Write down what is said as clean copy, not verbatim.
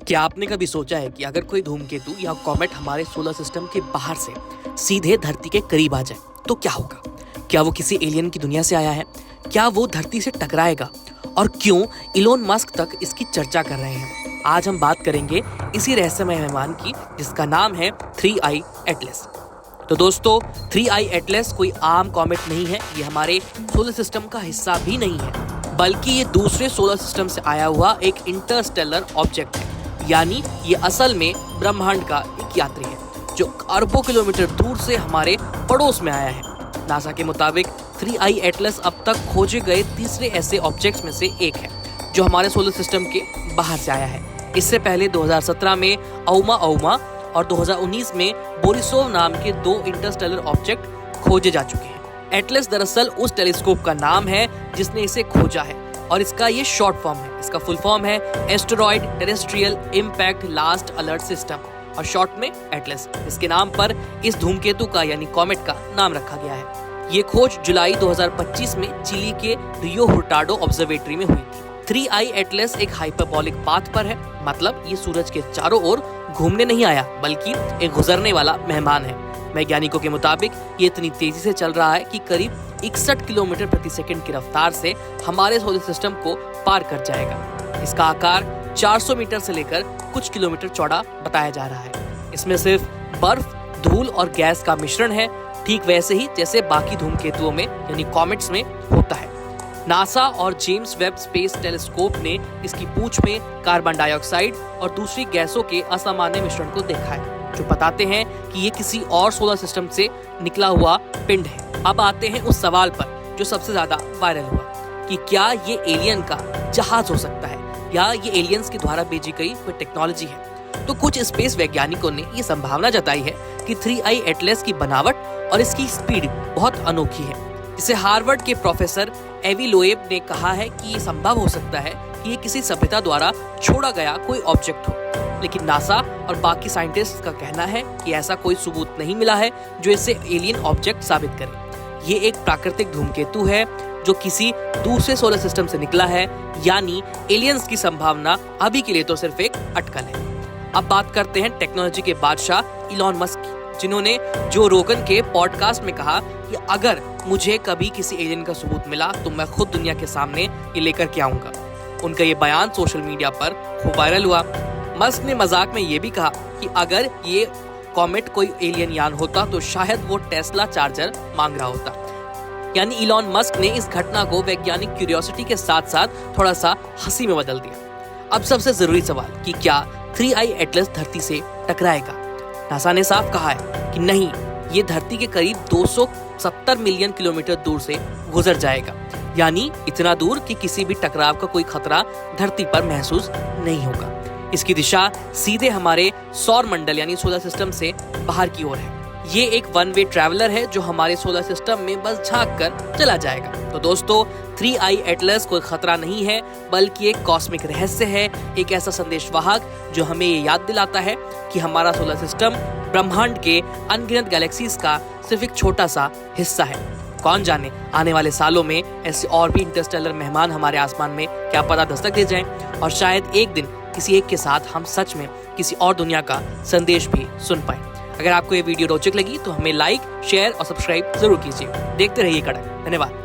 क्या आपने कभी सोचा है कि अगर कोई धूमकेतु या कॉमेट हमारे सोलर सिस्टम के बाहर से सीधे धरती के करीब आ जाए तो क्या होगा? क्या वो किसी एलियन की दुनिया से आया है? क्या वो धरती से टकराएगा? और क्यों इलोन मस्क तक इसकी चर्चा कर रहे हैं? आज हम बात करेंगे इसी रहस्यमय मेहमान की, जिसका नाम है 3I एटलस। तो दोस्तों, 3I एटलस कोई आम कॉमेट नहीं है। ये हमारे सोलर सिस्टम का हिस्सा भी नहीं है, बल्कि ये दूसरे सोलर सिस्टम से आया हुआ एक इंटरस्टेलर ऑब्जेक्ट है। यानी ये असल में ब्रह्मांड का एक यात्री है जो अरबों किलोमीटर दूर से हमारे पड़ोस में आया है। नासा के मुताबिक 3I एटलस अब तक खोजे गए तीसरे ऐसे ऑब्जेक्ट्स में से एक है जो हमारे सोलर सिस्टम के बाहर से आया है। इससे पहले 2017 में औमा और 2019 में बोरिसोव नाम के 2 इंटरस्टेलर ऑब्जेक्ट खोजे जा चुके हैं। एटलस दरअसल उस टेलीस्कोप का नाम है जिसने इसे खोजा है, और इसका ये शॉर्ट फॉर्म है। इसका फुल फॉर्म है asteroid terrestrial impact last alert system, और शॉर्ट में एटलस। इसके नाम पर इस धूमकेतु का यानी कॉमेट का नाम रखा गया है। ये खोज जुलाई 2025 में चिली के रियो हुर्टाडो ऑब्जर्वेटरी में हुई थी। 3I एटलस एक हाइपरबोलिक पाथ पर है, मतलब ये सूरज के चारों ओर घूमने नहीं आया, बल्कि एक गुजरने वाला मेहमान है। वैज्ञानिकों के मुताबिक ये इतनी तेजी से चल रहा है कि करीब 61 किलोमीटर प्रति सेकंड की रफ्तार से हमारे सोलर सिस्टम को पार कर जाएगा। इसका आकार 400 मीटर से लेकर कुछ किलोमीटर चौड़ा बताया जा रहा है। इसमें सिर्फ बर्फ, धूल और गैस का मिश्रण है, ठीक वैसे ही जैसे बाकी धूमकेतुओं में यानी कॉमेट्स में होता है। नासा और जेम्स वेब स्पेस टेलीस्कोप ने इसकी पूंछ में कार्बन डाइऑक्साइड और दूसरी गैसों के असामान्य मिश्रण को देखा है, जो बताते हैं कि ये किसी और सोलर सिस्टम से निकला हुआ पिंड है। अब आते हैं उस सवाल पर जो सबसे ज्यादा वायरल हुआ कि क्या ये एलियन का जहाज हो सकता है या ये एलियंस के द्वारा भेजी गई कोई टेक्नोलॉजी है। तो कुछ स्पेस वैज्ञानिकों ने ये संभावना जताई है कि 3I एटलस की बनावट और इसकी स्पीड बहुत अनोखी है। इसे हार्वर्ड के प्रोफेसर एवी लोएब ने कहा है कि ये संभव हो सकता है कि ये किसी सभ्यता द्वारा छोड़ा गया कोई ऑब्जेक्ट हो, लेकिन नासा और बाकी साइंटिस्ट का कहना है कि ऐसा कोई सबूत नहीं मिला है जो इसे एलियन ऑब्जेक्ट साबित करे। ये एक प्राकृतिक धूमकेतु है जो किसी दूसरे सोलर सिस्टम से निकला है, यानी एलियंस की संभावना अभी के लिए तो सिर्फ एक अटकल है। अब बात करते हैं टेक्नोलॉजी के बादशाह इलॉन मस्क की, जिन्होंने जो रोगन के पॉडकास्ट में कहा कि अगर मुझे कभी किसी एलियन का सबूत मिला तो मैं खुद दुनिया के सामने ये लेकर के आऊंगा। उनका ये बयान सोशल मीडिया पर खूब वायरल हुआ। मस्क ने मजाक में ये भी कहा कि अगर ये कॉमेट कोई एलियन यान होता तो शायद वो टेस्ला चार्जर मांग रहा होता। यानी इलॉन मस्क ने इस घटना को वैज्ञानिक क्यूरियोसिटी के साथ साथ थोड़ा सा हंसी में बदल दिया। अब सबसे जरूरी सवाल कि क्या 3I एटलस धरती से टकराएगा? नासा ने साफ कहा है कि नहीं, ये धरती के करीब 270 मिलियन किलोमीटर दूर से गुजर जाएगा, यानी इतना दूर कि किसी भी टकराव का कोई खतरा धरती पर महसूस नहीं होगा। इसकी दिशा सीधे हमारे सौर मंडल यानी सोलर सिस्टम से बाहर की ओर है। ये एक वन वे ट्रैवलर है जो हमारे सोलर सिस्टम में बस झांक कर चला जाएगा। तो दोस्तों, 3I एटलस कोई खतरा नहीं है, बल्कि एक कॉस्मिक रहस्य है, एक ऐसा संदेशवाहक जो हमें ये याद दिलाता है कि हमारा सोलर सिस्टम ब्रह्मांड के अनगिनत गैलेक्सीज का सिर्फ एक छोटा सा हिस्सा है। कौन जाने आने वाले सालों में ऐसे और भी इंटरस्टेलर मेहमान हमारे आसमान में क्या पता दस्तक दे जाएं, और शायद एक दिन किसी एक के साथ हम सच में किसी और दुनिया का संदेश भी सुन पाए। अगर आपको ये वीडियो रोचक लगी तो हमें लाइक, शेयर और सब्सक्राइब जरूर कीजिए। देखते रहिए कड़क। धन्यवाद।